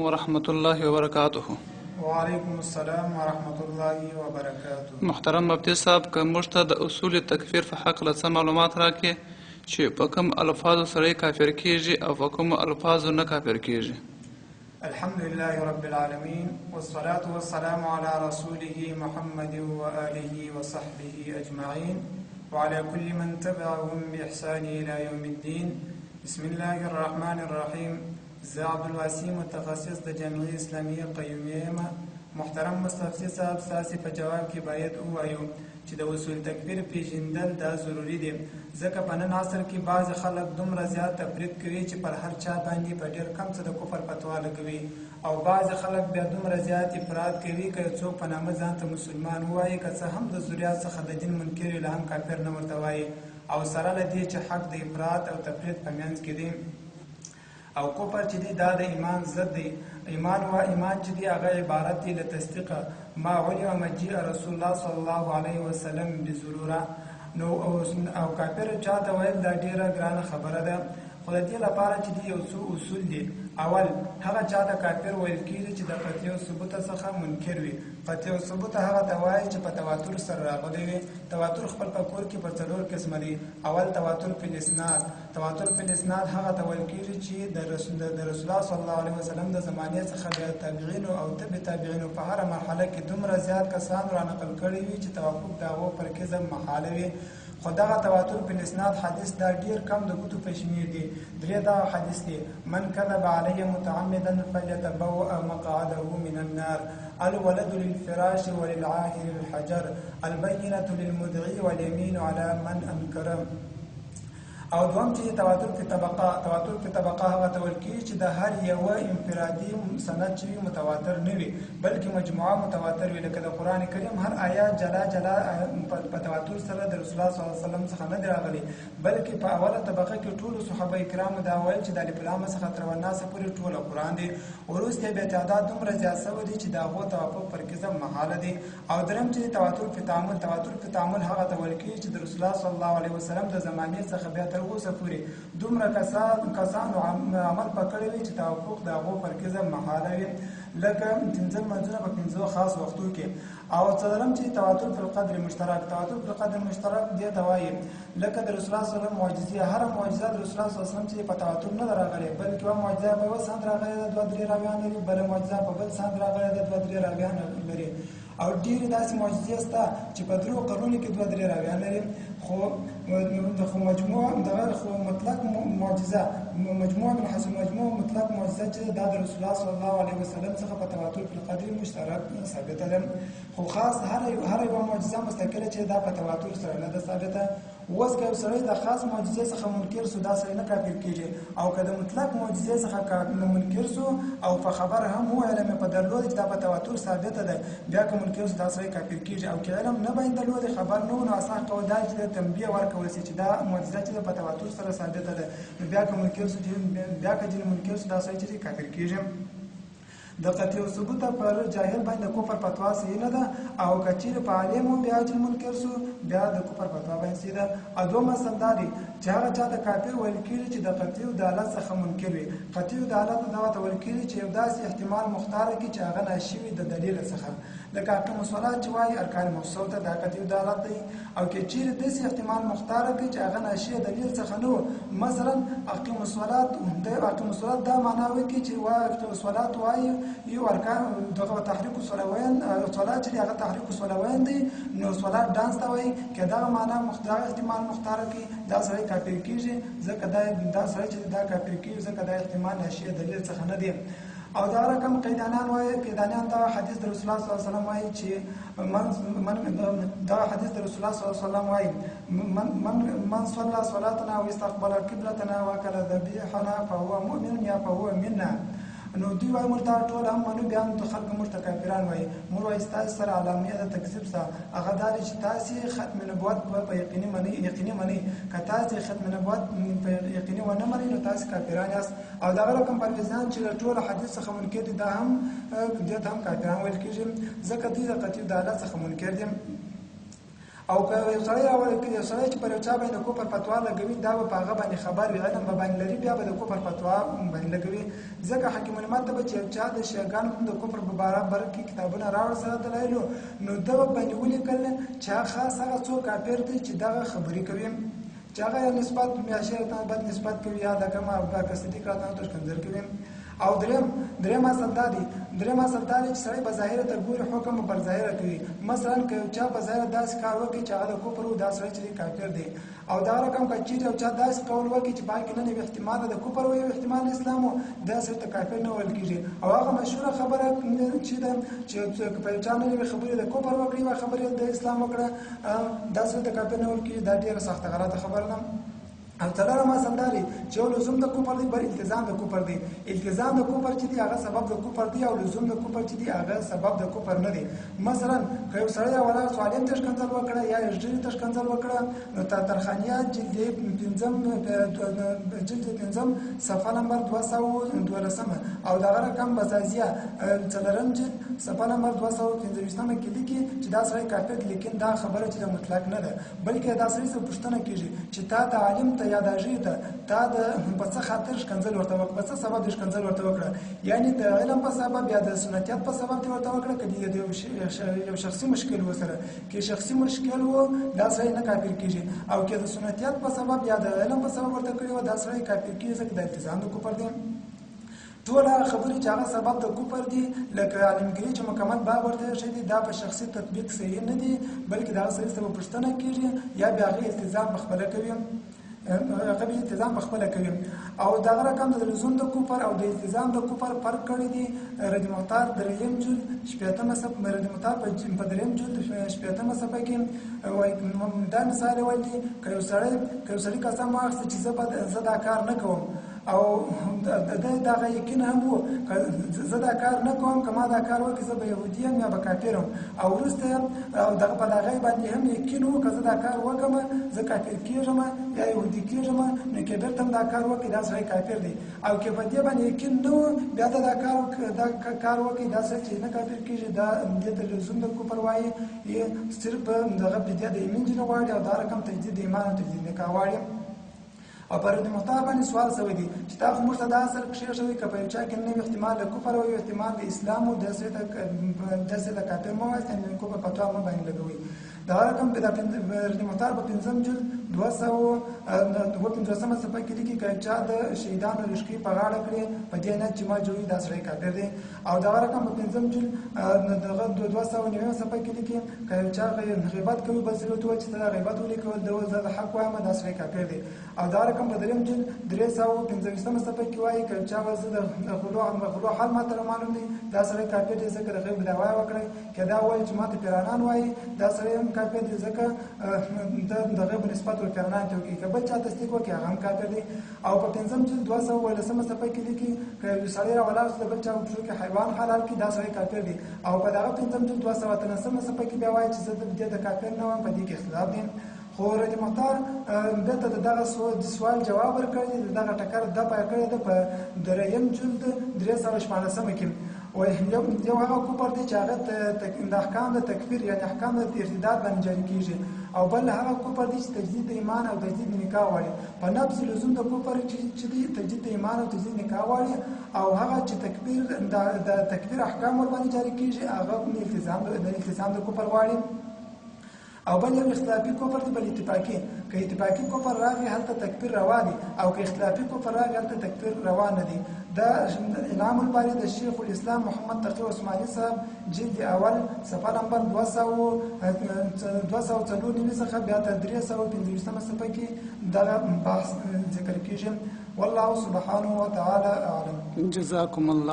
ورحمة الله وبرکاته. وعلیکم السلام ورحمۃ الله وبرکاته. محترم مفتي صاحب که موږ ته د اصول تکفیر په حق له څه معلومات راکړي چې په کوم الفاظو سړی کافر کیږي او په کوم الفاظو نه کافر کیږي؟ الحمد لله رب العالمين والصلاة والسلام على رسوله محمد وآله وصحبه أجمعين وعلى كل من تبعهم بإحسان إلى يوم الدين. بسم الله الرحمن الرحيم. زه عبدالواسي متخصص د جامعې اسلامیه قیومیه یم. محترم مستفتی صاحب ستاسې په جواب کې باید ووایو چې د اصول تکفیر پیژندل دا ضروري دی، ځکه په نن عصر کې بعض خلک دومره زیات تفرید کوي چې پر هر چا باندې په ډېر کم څه د کفر فتوا لګوي، او بعض خلک بیا دومره زیات افراد کوي که یو څوک په نامه ځان ته مسلمان ووایي که څه هم د ذریات څخه د دین منکر وي لا هم کافر نه ورته وایي، او سره له دې چې حق د افراد او تفرید په منځ کې دی او کفر چې دی دا د ایمان ضد دی. ایمان چې دی هغه عبارت دی له تصدیق ما علم مجیء رسول الله صلی الله علیه وسلم بضروره. نو او کافر چاته ویل دا ډیره ګرانه خبره ده، خو د دې لپاره چې دی یو څو اصول دي. اول هغه چاته کافر ویل کېږي چې د قطعي او ثبوت څخه منکر وي. قطعي او ثبوت هغه ته وایي چې په تواتر سره راغلی وي. تواتر خپل په کور کې پر څلور قسمه دي. اول تواتر فی الاسناد. تواتر فی الاسناد هغه ته ویل کېږي چې د رسول الله صلی الله علیه وسلم د زمانې څخه بیا تابعین او تبع تابعین په هر مرحله کې دومره زیات کسان را نقل کړي وي چې توافق د هغو پر کذب محاله وي. خو دغه تواتر په اسناد حدیث دا ډیر کم د ګوتو په شمیر دي. درې دا حدیث دی: من کذب علی متعمدا فلیتبوأ مقعده من النار، الولد للفراش وللعاهر الحجر، البینة للمدعی والیمین علی من انکر. او دوم چې تواتر په طبقه هغه ته ویل کېږي چې د هر یوه انفرادي سند چې متواتر نه وي بلکې مجموعه متواتر وي، لکه د قرآن کریم هر آیات جلا جلا په تواتر سره د رسول الله صلی الله علیه وسلم څخه نه دی راغلی، بلکې په اوله طبقه کې ټولو صحابه کرامو دا ویل چې د الف لام څخه تر والناس پورې ټوله قرآن دی. وروسته بیا تعداد دومره زیات شوی دی چې د هغو توافق پر کذب محاله دی. او درېیم چې تواتر په تعامل هغه ته ویل کېږي چې د رسول الله صلی الله علیه وسلم د زمانې څخه بیا تر اوسه پورې دومره کسانو عمل پکړی وي چې توافق د هغو پر کذب محاله وي، لکه پنځه لمونځونه په پنځو خاص وختو کې. او څلورم چې تواتر په القدر مشترک. تواتر په القدر مشترک دې ته وایي لکه د رسول الله صلی الله علیه وسلم معجزې، هر معجزه د رسول الله صلی الله علیه وسلم چې په تواتر نه ده راغلې، بلکې یوه معجزه په یوه سند راغلې ده، دوه درې راویان لري، بله معجزه په بل سند راغلې ده، دوه درې راویان لري، او ډېرې داسې معجزې شته چې په درو قرنونو کې دوه درې راویان لري. خو مطلق معجزه مجموعه من حسب مجموعه مطلق معجزه چې دا د رسول الله صلی الله علیه وسلم څخه په تواتر په قدر مشترک ثابته ده. خو خاص هر یوه معجزه مستقله چې دا په تواتر سره نه ده ثابته. اوس که یو سړی د خاص معجزې څخه منکر سو دا سړی نه کافر کېږي، او که د مطلق معجزې څخه منکر سو او په خبر هم و علم په درلود چې دا په تواتر ثابته ده بیا که منکر سو دا سړی کافر کېږي، او که علم نه باید درلود خبر نه و نو اصح قول دا چې د تنبیه ورکول شي چې دا معجزه چې په تواتر سره ثابته ده بیا که منکر سو دا سړی چې کافر کېږي. د قطعي او ثبوت پر جاهل باندې کفر فتوا صحیح نه ده، او که چیرې په عالم هم بیا چې منکر سو بیا د کفر فتوا باندې صحیح ده. او دوه مسله دا دی چې هغه چا ته کافر ویل کېږي چې د قطعي عدالت څخه منکر وي. قطعي عدالت دا ته ویل کېږي چې یو داسې احتمال مختاره کړي چې هغه ناشي وي د دلیل څخه، لکه اقیم الصلاه چې وایي ارکان مخصوص ته دا قطعي عدالت دی. او که چیرې داسې احتمال مختاره کړي چې هغه ناشي د دلیل څخه نه و، مثلا اقیم الصلاه دا معنا وکړي چې اقیم الصلاه وایي یو ارکان دغه تحریک الصلوین صلات چې هغه تحریک الصلوین دی، نو صلات دانس ته وایي که دا معنا مختار احتمال مختاره کړي دا سړی کافر کېږي، ځکه دا سړی چې دا کافر کېږي ځکه دا احتمال ناشي دلیل څخه نه دی. او دا رقم قیدانیان وایي، قیدانیان دا حدیث د رسول الله صلی الله علیه وسلم وایي چې دا حدیث د رسول الله صلی الله علیه وسلم وایي من صلى صلاتنا واستقبل قبلتنا واكل ذبيحنا فهو مؤمن یا فهو منا. نو دوی وایي موږ دا ټول هم منو، بیا هم د خلکو موږ ته کافران وایي. موږ وایي ستاسې سره علامه د تکذیب سه هغه دا دی چې تاسې ختم نبوت په یقیني منئ، که تاسې ختم نبوت په یقیني ونه منئ نو تاسې کافران یاست. او دغه رقم پرویزان چې له ټوله حدیث څخه منکر دي دا هم دې ته هم کافران ویل کېږي، ځکه دوی د قطعي عدالت څخه منکر دي. او که یو سړی راوړي، یو سړی چې پر یو چا باندې کفر فتوا لګوي دا به په هغه باندې خبر وي، علم به باندې لري، بیا به د کفر فتوا باندې لګوي. ځکه حکیم المت به چې یو چا د شیعګانو د کفر په باره کې کتابونه راوړل سره دلایلو، نو ده به باندې ولیکل چې خاص هغه څوک کافر دی چې دغه خبرې کوي، چې هغه نسبت معاشره ته بد نسبت کوي یا د کومه ابوبکر صدیق راته تشکنځل کوي. او دریم اصل دا دی چې سړی په ظاهره ته ګوري، حکم پر ظاهره کوي. مثلا که یو چا په ظاهره داسې کار وکړي چې هغه د کفر و، دا سړی چې کافر دی. او دا رقم که چیرې یو چا داسې قول وکړي چې باقي نه وي احتمال د کفر و، یو احتمال اسلام و، دا سړی ته کافر نه ویل کېږي. او هغه مشهوره خبره چې ده چې په یو چا نه وي خبرې د کفر وکړي او خبرې د اسلام وکړه، دا سړی ته کافر نه ویل کېږي. دا ډېره سخته غلطه خبره ده. او څلورم اصل دا دی چې یو لزوم د کفر دی، بل التزام د کفر دی. التزام د کفر چې دی هغه سبب د کفر دی، او لزوم د کفر چې دی هغه سبب د کفر نه دی. مثلا که یو سړی ولا سوالین تشکنځل وکړه یا یې تشکنځل وکړه، نو ترخانیات جلد 5 صفحه نمبر 212 او دغه رقم بزازیه څلورم جلد صفحه نمبر 215 کې لیکي چې دا سړی کافر دی، لیکن دا خبره چې مطلق نه ده، بلکې دا سړی څه پوښتنه کیږي چې تا د عالم ته یا د ژی ته تا د په څه خاطر شکنځل ورته وکړه، په څه سبب د شکنځل ورته وکړه، یعنی د علم په سبب یا د سنتیت په سبب ته ورته وکړه، کله د یو شخصي مشکل وسره کې شخصي مشکل وو دا سړی نه کافر کیږي. او کې د سنتیت په سبب یا د علم په سبب ورته کړی و دا سړی کافر کیږي، ځکه د التزام د کفر دی. ټول هغه خبرې چې هغه سبب د کفر دي، لکه عالمګیري چې مکمل باب ورته شي دي، دا په شخصي تطبیق صحیح نه دي، بلکې دا سړی ته پوښتنه کیږي یا بیا هغه التزام بخپله کوي، هغه به التزام بخپله کوي. او دغه رقم د لزوم د کفر او د التزام د کفر فرق کړی دی. رد محتار دریم جلد 80 رد محتار په دریم جلد 80 صفحه کې وایي دا مثال وایي که یو سړی قسم واخیسته چې زه دا کار نه کوم، او دغه یقین هم وو زه دا کار نه کوم، که ما دا کار وکړي زه به یهودي یم یا به کافر یم، او وروسته دغه په دغه باندې هم یقین وو که زه دا کار وکړم زه کافر کېږم یا یهودي کېږم، نو که بیرته هم دا کار وکړي دا سړی کافر دی. او که په دې باندې یقین نه وو بیا دا کار وکړي دا سړی چې نه کافر کېږي، دا دې ته لزوم د کفر وایي، صرف دغه بدعت د ایمان جنه غواړي، او دا رقم تجدید ایمان او تجدید نکاح غواړي. او پر د محتوا باندې سوال شوی دی چې تاسو موږ ته دا اصل کښې شوی که په یو چا کې نوی احتمال د کفر او یو احتمال د اسلام او داسې د کافر مه وایاست، یعنې کفر فتوا مه باندې لګوئ. دا رقم د محتوا په 5 جلد 252 صفحه کې لیکي که چا د شهیدانو لښکرې په غاړه کړې په دې نیت چې ما جوړي دا سړی کافر دی. او دا رقم په 5 جلد 290 صفحه کې لیکي که یو چا غیبت کوي بل سړي ته وایي چې ته غیبت ولیکه زه د حق وایم دا سړی کافر دی. او دا رقم په دریم جلد 315 صفحه کې وایي که چا زه د غلو حال ماته معلوم دی دا سړی کافر دی، ځکه د غیب دعوا وکړئ. که دا وایي چې ماته پیرانان وایي دا سړی هم کافر دی، ځکه د غیب نسبت ور پیرانان ته وکړي، که بل چا تصدیق وکړي هغه هم کافر دی. او په 5 جلد 218 صفحه کې لیکي که یو سړی راولاړ شي د بل چا په پښو کې حیوان حلال کړي دا سړی کافر دی. او په دغه 5 جلد 293 صفحه کې بیا وایي چې زه د دې د کافر نه وم، په دې کې اختلاف دی. خو رد محتار دته دغه سوال جواب ورکړی، دغه ټکر د پای کړی ده په دریم جلد 314 کې. یو هغه کفر دی چې هغه د احکام د تکفیر یعنی احکام د ارتداد باندې جاری کیږي، او بل هغه کفر دی چې تجدید ایمان او تجدید نکاح غواړي. په نفس لزوم د کفر چې دی تجدید ایمان او تجدید نکاح غواړي، او هغه چې تکفیر د تکفیر احکام ور باندې جاری کیږي هغه التزام د کفر غواړي. او بل یو اختلافي کفر دی، بل اتفاقي. که اتفاقي کفر راغی هلته تکفیر روا دی، او که اختلافي کفر راغی هلته تکفیر روا نه دی. دا انعام الباری د شیخ الاسلام محمد تقی عثماني صاحب جلد اول صفحه نمبر 204 څخه بیا تر 315 صفحه کې دغه بحث ذکر کیږي. والله سبحانه وتعالى اعلم. جزاكم الله.